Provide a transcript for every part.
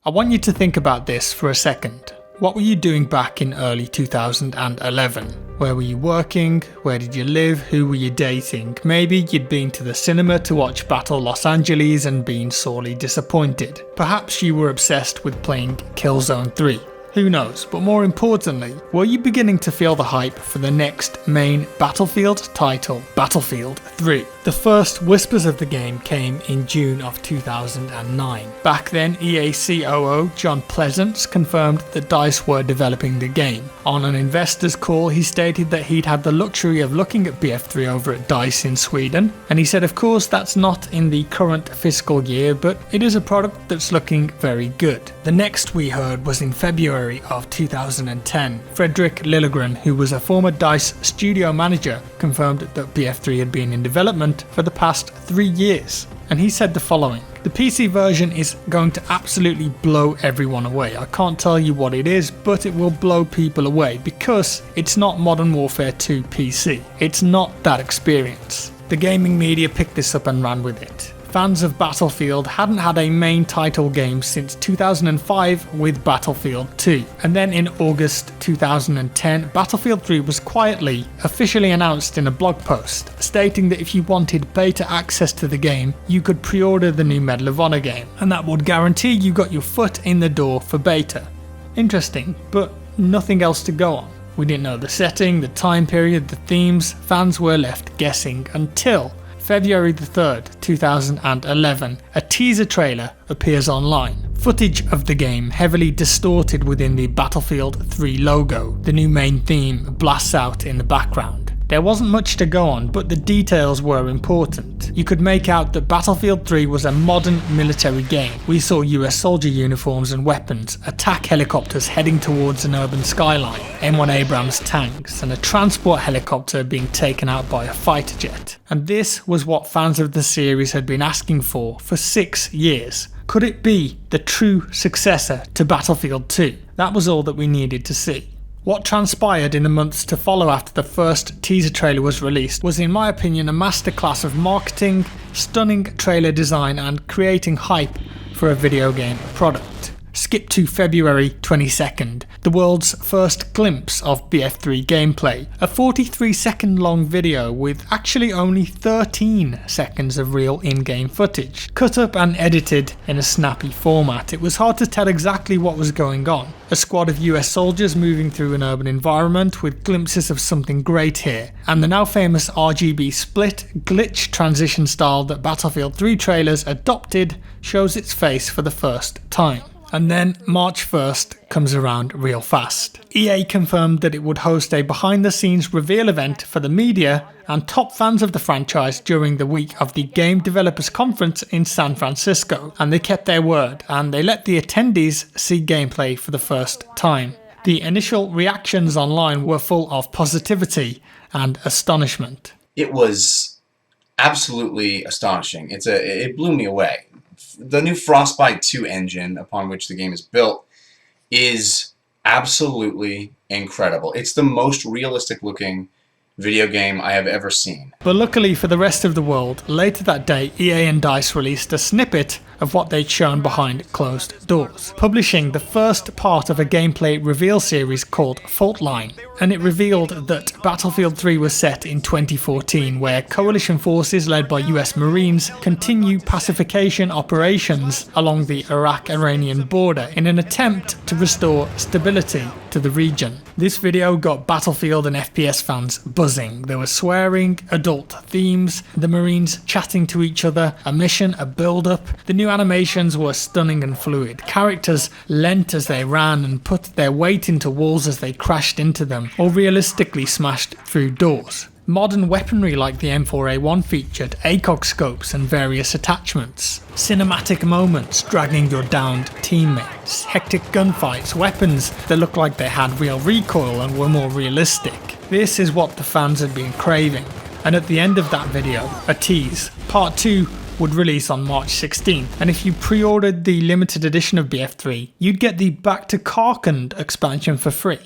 I want you to think about this for a second. What were you doing back in early 2011? Where were you working? Where did you live? Who were you dating? Maybe you'd been to the cinema to watch Battle Los Angeles and been sorely disappointed. Perhaps you were obsessed with playing Killzone 3. Who knows, but more importantly, were you beginning to feel the hype for the next main Battlefield title, Battlefield 3? The first whispers of the game came in June of 2009. Back then, EA COO John Pleasance confirmed that DICE were developing the game. On an investors call, he stated that he'd had the luxury of looking at BF3 over at DICE in Sweden, and he said of course that's not in the current fiscal year, but it is a product that's looking very good. The next we heard was in February of 2010. Fredrik Liljegren, who was a former DICE studio manager, confirmed that BF3 had been in development for the past 3 years. And he said the following: "The PC version is going to absolutely blow everyone away. I can't tell you what it is, but it will blow people away because it's not Modern Warfare 2 PC. It's not that experience." The gaming media picked this up and ran with it. Fans of Battlefield hadn't had a main title game since 2005 with Battlefield 2. And then in August 2010, Battlefield 3 was quietly, officially announced in a blog post, stating that if you wanted beta access to the game, you could pre-order the new Medal of Honor game, and that would guarantee you got your foot in the door for beta. Interesting, but nothing else to go on. We didn't know the setting, the time period, the themes. Fans were left guessing until February the 3rd, 2011, a teaser trailer appears online. Footage of the game, heavily distorted within the Battlefield 3 logo. The new main theme blasts out in the background. There wasn't much to go on, but the details were important. You could make out that Battlefield 3 was a modern military game. We saw US soldier uniforms and weapons, attack helicopters heading towards an urban skyline, M1 Abrams tanks, and a transport helicopter being taken out by a fighter jet. And this was what fans of the series had been asking for 6 years. Could it be the true successor to Battlefield 2? That was all that we needed to see. What transpired in the months to follow after the first teaser trailer was released was, in my opinion, a masterclass of marketing, stunning trailer design, and creating hype for a video game product. Skip to February 22nd, the world's first glimpse of BF3 gameplay, a 43-second long video with actually only 13 seconds of real in-game footage, cut up and edited in a snappy format. It was hard to tell exactly what was going on. A squad of US soldiers moving through an urban environment with glimpses of something great here, and the now famous RGB split glitch transition style that Battlefield 3 trailers adopted shows its face for the first time. And then March 1st comes around real fast. EA confirmed that it would host a behind-the-scenes reveal event for the media and top fans of the franchise during the week of the Game Developers Conference in San Francisco. And they kept their word, and they let the attendees see gameplay for the first time. The initial reactions online were full of positivity and astonishment. It was absolutely astonishing. It blew me away. The new Frostbite 2 engine upon which the game is built is absolutely incredible. It's the most realistic looking video game I have ever seen. But luckily for the rest of the world, later that day EA and DICE released a snippet of what they'd shown behind closed doors, publishing the first part of a gameplay reveal series called Fault Line. And it revealed that Battlefield 3 was set in 2014, where coalition forces led by US Marines continue pacification operations along the Iraq-Iranian border in an attempt to restore stability to the region. This video got Battlefield and FPS fans buzzing. There was swearing, adult themes, the Marines chatting to each other, a mission, a build-up. The new animations were stunning and fluid. Characters leant as they ran and put their weight into walls as they crashed into them, or realistically smashed through doors. Modern weaponry like the M4A1 featured ACOG scopes and various attachments. Cinematic moments dragging your downed teammates. Hectic gunfights, weapons that looked like they had real recoil and were more realistic. This is what the fans had been craving. And at the end of that video, a tease, part 2 would release on March 16th, and if you pre-ordered the limited edition of BF3, you'd get the Back to Karkand expansion for free.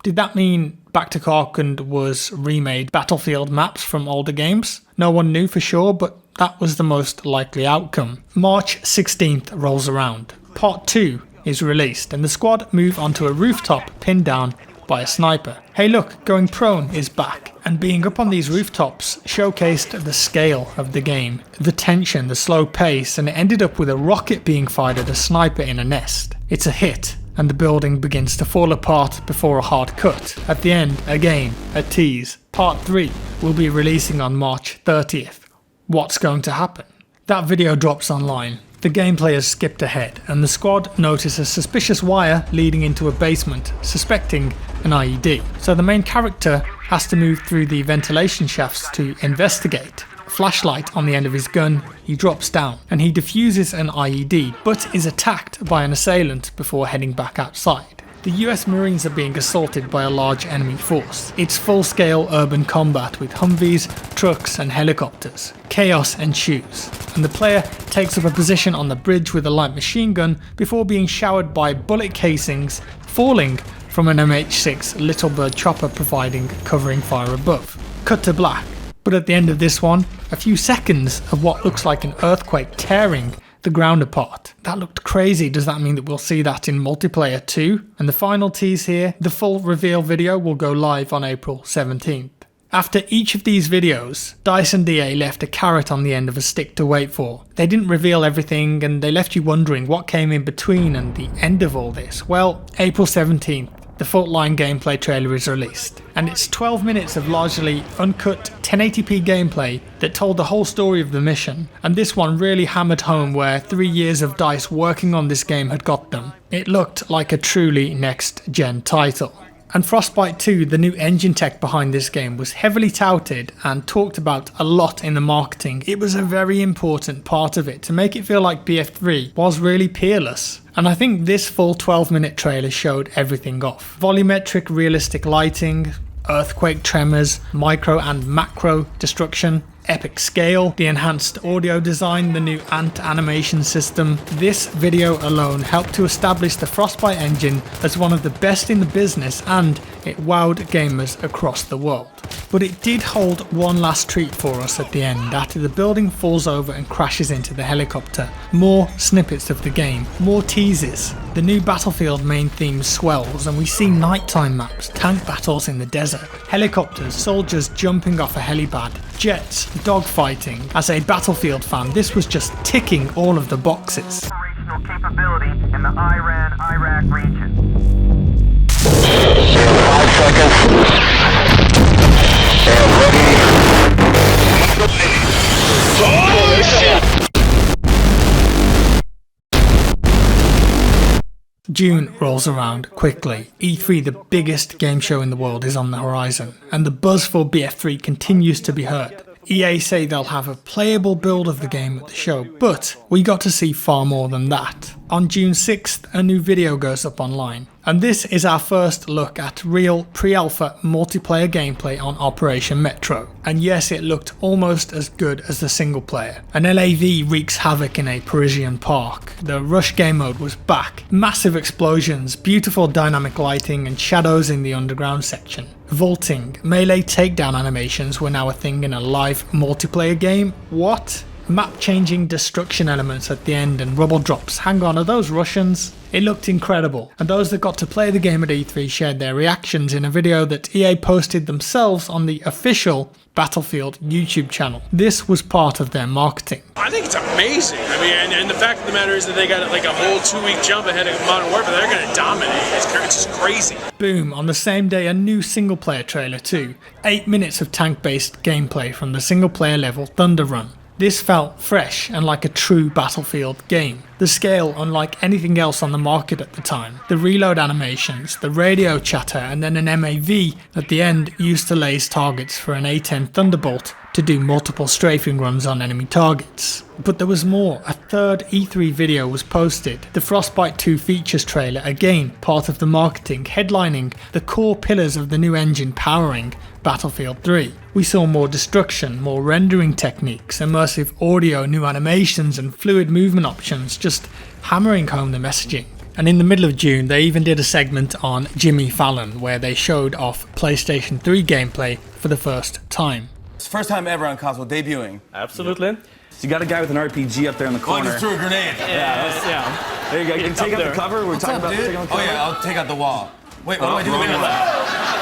Did that mean Back to Karkand was remade Battlefield maps from older games? No one knew for sure, but that was the most likely outcome. March 16th rolls around. Part 2 is released and the squad move onto a rooftop pinned down by a sniper. Hey look, going prone is back, and being up on these rooftops showcased the scale of the game, the tension, the slow pace, and it ended up with a rocket being fired at a sniper in a nest. It's a hit, and the building begins to fall apart before a hard cut. At the end, again, a tease. Part 3 will be releasing on March 30th. What's going to happen? That video drops online. The gameplay has skipped ahead, and the squad notice a suspicious wire leading into a basement, suspecting an IED. So the main character has to move through the ventilation shafts to investigate. Flashlight on the end of his gun, he drops down, and he defuses an IED, but is attacked by an assailant before heading back outside. The US Marines are being assaulted by a large enemy force. It's full-scale urban combat with Humvees, trucks and helicopters. Chaos ensues, and the player takes up a position on the bridge with a light machine gun before being showered by bullet casings falling from an MH6 Little Bird chopper providing covering fire above. Cut to black, but at the end of this one, a few seconds of what looks like an earthquake tearing the ground apart. That looked crazy. Does that mean that we'll see that in multiplayer too? And the final tease here, the full reveal video will go live on April 17th. After each of these videos, DICE and EA left a carrot on the end of a stick to wait for. They didn't reveal everything and they left you wondering what came in between and the end of all this. Well, April 17th. The full-line gameplay trailer is released, and it's 12 minutes of largely uncut 1080p gameplay that told the whole story of the mission, and this one really hammered home where 3 years of DICE working on this game had got them. It looked like a truly next-gen title. And Frostbite 2, the new engine tech behind this game, was heavily touted and talked about a lot in the marketing. It was a very important part of it to make it feel like BF3 was really peerless. And I think this full 12-minute trailer showed everything off. Volumetric realistic lighting, earthquake tremors, micro and macro destruction, epic scale, the enhanced audio design, the new ant animation system. This video alone helped to establish the Frostbite engine as one of the best in the business, and it wowed gamers across the world. But it did hold one last treat for us at the end, after the building falls over and crashes into the helicopter. More snippets of the game, more teases. The new Battlefield main theme swells and we see nighttime maps, tank battles in the desert, helicopters, soldiers jumping off a helipad, jets, dogfighting. As a Battlefield fan, this was just ticking all of the boxes. Operational capability in the Iran-Iraq region. 5 seconds. Oh, shit! June rolls around quickly. E3, the biggest game show in the world, is on the horizon, and the buzz for BF3 continues to be heard. EA say they'll have a playable build of the game at the show, but we got to see far more than that. On June 6th, a new video goes up online, and this is our first look at real pre-alpha multiplayer gameplay on Operation Metro. And yes, it looked almost as good as the single player. An LAV wreaks havoc in a Parisian park. The rush game mode was back. Massive explosions, beautiful dynamic lighting and shadows in the underground section. Vaulting, melee takedown animations were now a thing in a live multiplayer game. What? Map changing destruction elements at the end and rubble drops. Hang on, are those Russians? It looked incredible, and those that got to play the game at E3 shared their reactions in a video that EA posted themselves on the official Battlefield YouTube channel. This was part of their marketing. I think it's amazing. I mean, and the fact of the matter is that they got like a whole 2-week jump ahead of Modern Warfare. They're going to dominate. It's just crazy. Boom, on the same day a new single player trailer too. 8 minutes of tank based gameplay from the single player level Thunder Run. This felt fresh and like a true Battlefield game. The scale unlike anything else on the market at the time. The reload animations, the radio chatter, and then an MAV at the end used to laze targets for an A10 Thunderbolt to do multiple strafing runs on enemy targets. But there was more. A third E3 video was posted. The Frostbite 2 features trailer, again part of the marketing, headlining the core pillars of the new engine powering Battlefield 3. We saw more destruction, more rendering techniques, immersive audio, new animations and fluid movement options, just hammering home the messaging. And in the middle of June they even did a segment on Jimmy Fallon where they showed off PlayStation 3 gameplay for the first time. It's the first time ever on console debuting. Absolutely. You got a guy with an RPG up there in the corner. Threw a grenade. Yeah. There you go. You can take out the cover. We're talking about taking out the cover. Oh yeah, I'll take out the wall. Wait, what do I do?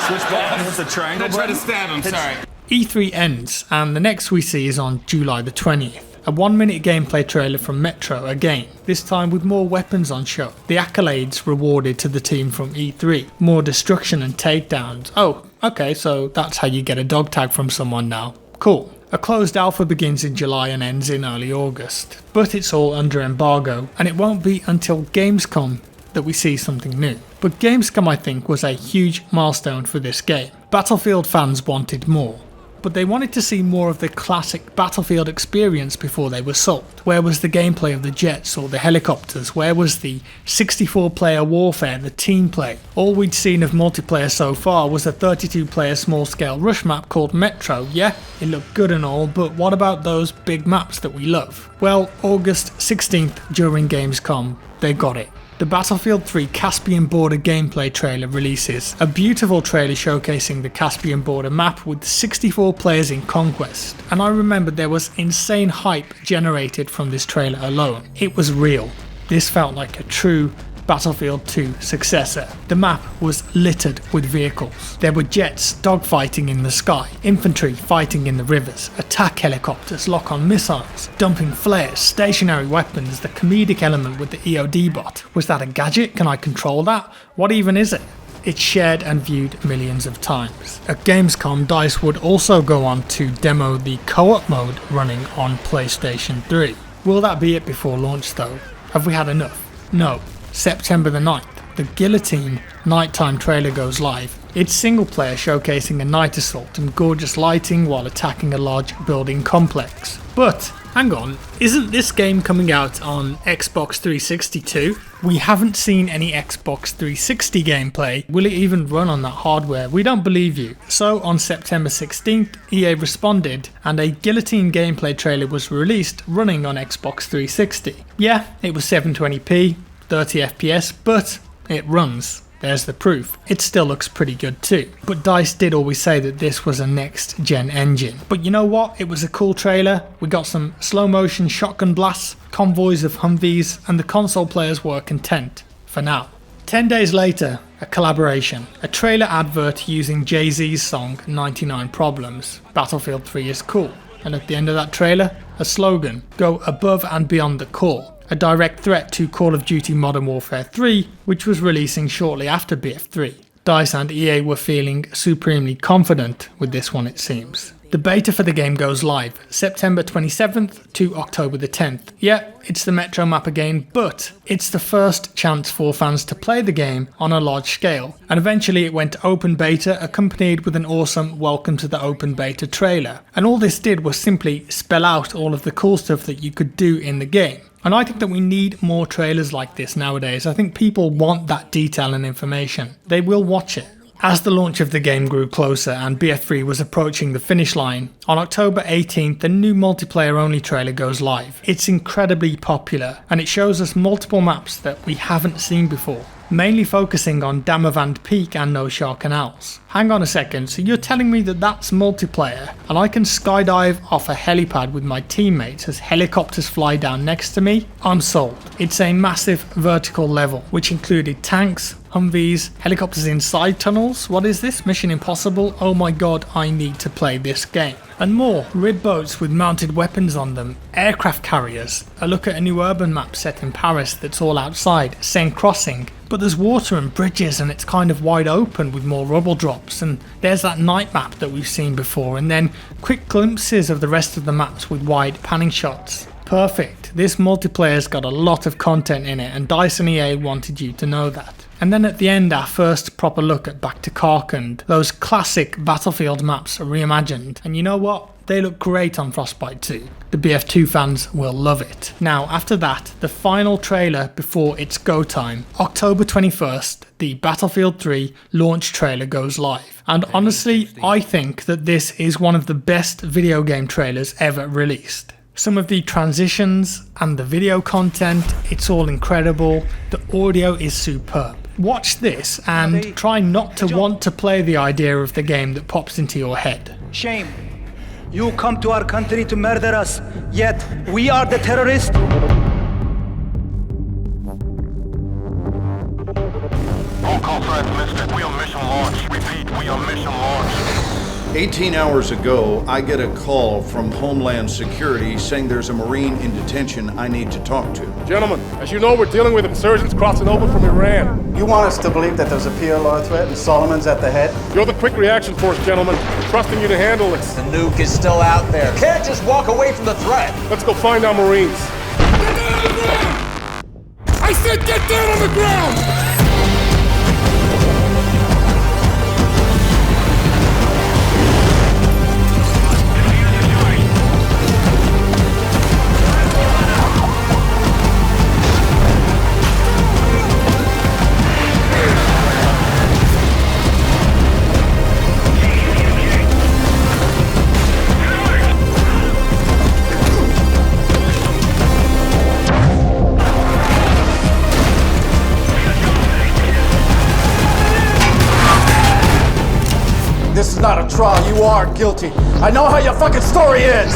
Switch back. That's the triangle. I tried to stab him. Sorry. E3 ends, and the next we see is on July the 20th. A 1-minute gameplay trailer from Metro again, this time with more weapons on show. The accolades rewarded to the team from E3. More destruction and takedowns. Oh, okay, so that's how you get a dog tag from someone now. Cool. A closed alpha begins in July and ends in early August. But it's all under embargo, and it won't be until Gamescom that we see something new. But Gamescom, I think, was a huge milestone for this game. Battlefield fans wanted more. But they wanted to see more of the classic Battlefield experience before they were sold. Where was the gameplay of the jets or the helicopters? Where was the 64-player warfare, the team play? All we'd seen of multiplayer so far was a 32-player small-scale rush map called Metro. Yeah, it looked good and all, but what about those big maps that we love? Well, August 16th during Gamescom, they got it. The Battlefield 3 Caspian Border gameplay trailer releases. A beautiful trailer showcasing the Caspian Border map with 64 players in Conquest. And I remember there was insane hype generated from this trailer alone. It was real. This felt like a true Battlefield 2 successor. The map was littered with vehicles. There were jets dogfighting in the sky, infantry fighting in the rivers, attack helicopters, lock-on missiles, dumping flares, stationary weapons, the comedic element with the EOD bot. Was that a gadget? Can I control that? What even is it? It's shared and viewed millions of times. At Gamescom, DICE would also go on to demo the co-op mode running on PlayStation 3. Will that be it before launch though? Have we had enough? No. September the 9th, the Guillotine nighttime trailer goes live. It's single player showcasing a night assault and gorgeous lighting while attacking a large building complex. But, hang on, isn't this game coming out on Xbox 360 too? We haven't seen any Xbox 360 gameplay. Will it even run on that hardware? We don't believe you. So on September 16th, EA responded and a Guillotine gameplay trailer was released running on Xbox 360. Yeah, it was 720p. 30 FPS, but it runs. There's the proof. It still looks pretty good too. But DICE did always say that this was a next gen engine. But you know what? It was a cool trailer. We got some slow motion shotgun blasts, convoys of Humvees, and the console players were content. For now. 10 days later, a collaboration. A trailer advert using Jay-Z's song 99 Problems. Battlefield 3 is cool. And at the end of that trailer, a slogan. Go above and beyond the call. A direct threat to Call of Duty Modern Warfare 3, which was releasing shortly after BF3. DICE and EA were feeling supremely confident with this one, it seems. The beta for the game goes live September 27th to October the 10th. Yeah, it's the Metro map again, but it's the first chance for fans to play the game on a large scale. And eventually it went to open beta, accompanied with an awesome welcome to the open beta trailer. And all this did was simply spell out all of the cool stuff that you could do in the game. And I think that we need more trailers like this nowadays. I think people want that detail and information. They will watch it. As the launch of the game grew closer and BF3 was approaching the finish line, on October 18th the new multiplayer only trailer goes live. It's incredibly popular and it shows us multiple maps that we haven't seen before, mainly focusing on Damavand Peak and No Shah Canals. Hang on a second, so you're telling me that that's multiplayer and I can skydive off a helipad with my teammates as helicopters fly down next to me? I'm sold. It's a massive vertical level which included tanks, Humvees, helicopters inside tunnels. What is this? Mission Impossible? Oh my god, I need to play this game. And more, RIB boats with mounted weapons on them, aircraft carriers, a look at a new urban map set in Paris that's all outside, Seine Crossing, but there's water and bridges and it's kind of wide open with more rubble drops, and there's that night map that we've seen before, and then quick glimpses of the rest of the maps with wide panning shots. Perfect, this multiplayer's got a lot of content in it and DICE and EA wanted you to know that. And then at the end, our first proper look at Back to Karkand, those classic Battlefield maps are reimagined, and you know what? They look great on Frostbite 2. The BF2 fans will love it. Now after that, the final trailer before its go time, October 21st, the Battlefield 3 launch trailer goes live. And honestly, I think that this is one of the best video game trailers ever released. Some of the transitions and the video content, it's all incredible. The audio is superb. Watch this and try not to want to play the idea of the game that pops into your head. Shame. You come to our country to murder us, yet we are the terrorists. transmission. We on mission launch. Repeat, we on mission launch. 18 hours ago, I get a call from Homeland Security saying there's a Marine in detention I need to talk to. Gentlemen, as you know, we're dealing with insurgents crossing over from Iran. You want us to believe that there's a PLO threat and Solomon's at the head? You're the quick reaction force, gentlemen. Trusting you to handle this. The nuke is still out there. Can't just walk away from the threat. Let's go find our Marines. Get down on the ground! I said get down on the ground! This is not a trial. You are guilty. I know how your fucking story is.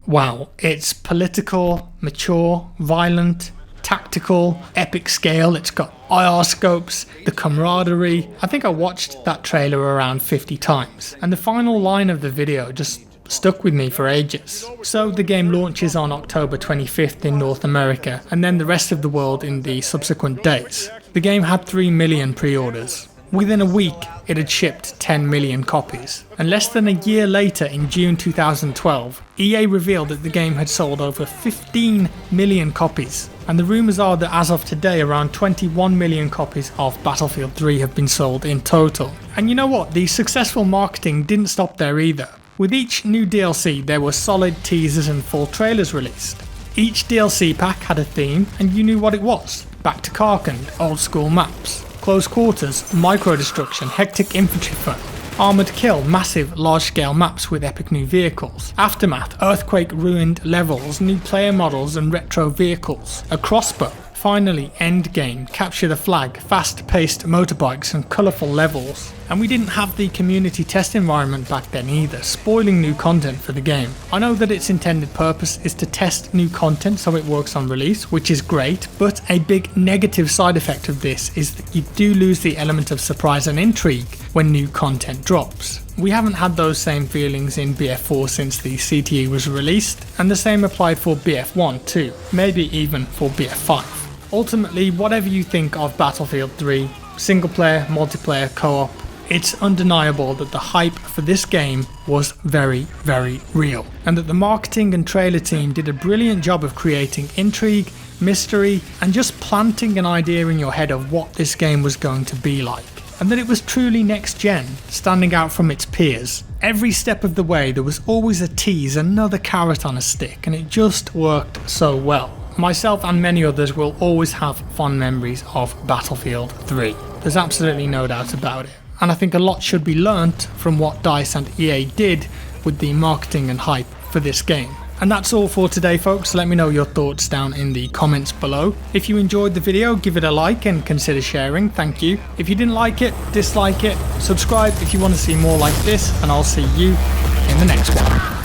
Wow, it's political, mature, violent, tactical, epic scale. It's got IR scopes, the camaraderie. I think I watched that trailer around 50 times, and the final line of the video just stuck with me for ages. So the game launches on October 25th in North America, and then the rest of the world in the subsequent days. The game had 3 million pre-orders. Within a week, it had shipped 10 million copies. And less than a year later, in June 2012, EA revealed that the game had sold over 15 million copies. And the rumours are that as of today, around 21 million copies of Battlefield 3 have been sold in total. And you know what? The successful marketing didn't stop there either. With each new DLC, there were solid teasers and full trailers released. Each DLC pack had a theme, and you knew what it was. Back to Karkand, old school maps. Close quarters, micro-destruction, hectic infantry fun. Armoured kill, massive large-scale maps with epic new vehicles. Aftermath, earthquake-ruined levels, new player models and retro vehicles. A crossbow. Finally, Endgame, capture the flag, fast-paced motorbikes and colourful levels. And we didn't have the community test environment back then either, spoiling new content for the game. I know that its intended purpose is to test new content so it works on release, which is great, but a big negative side effect of this is that you do lose the element of surprise and intrigue when new content drops. We haven't had those same feelings in BF4 since the CTE was released, and the same applied for BF1 too, maybe even for BF5. Ultimately, whatever you think of Battlefield 3, single player, multiplayer, co-op, it's undeniable that the hype for this game was very, very real, and that the marketing and trailer team did a brilliant job of creating intrigue, mystery, and just planting an idea in your head of what this game was going to be like, and that it was truly next gen, standing out from its peers. Every step of the way there was always a tease, another carrot on a stick, and it just worked so well. Myself and many others will always have fond memories of Battlefield 3. There's absolutely no doubt about it. And I think a lot should be learnt from what DICE and EA did with the marketing and hype for this game. And that's all for today, folks. Let me know your thoughts down in the comments below. If you enjoyed the video, give it a like and consider sharing, thank you. If you didn't like it, dislike it, subscribe if you want to see more like this, and I'll see you in the next one.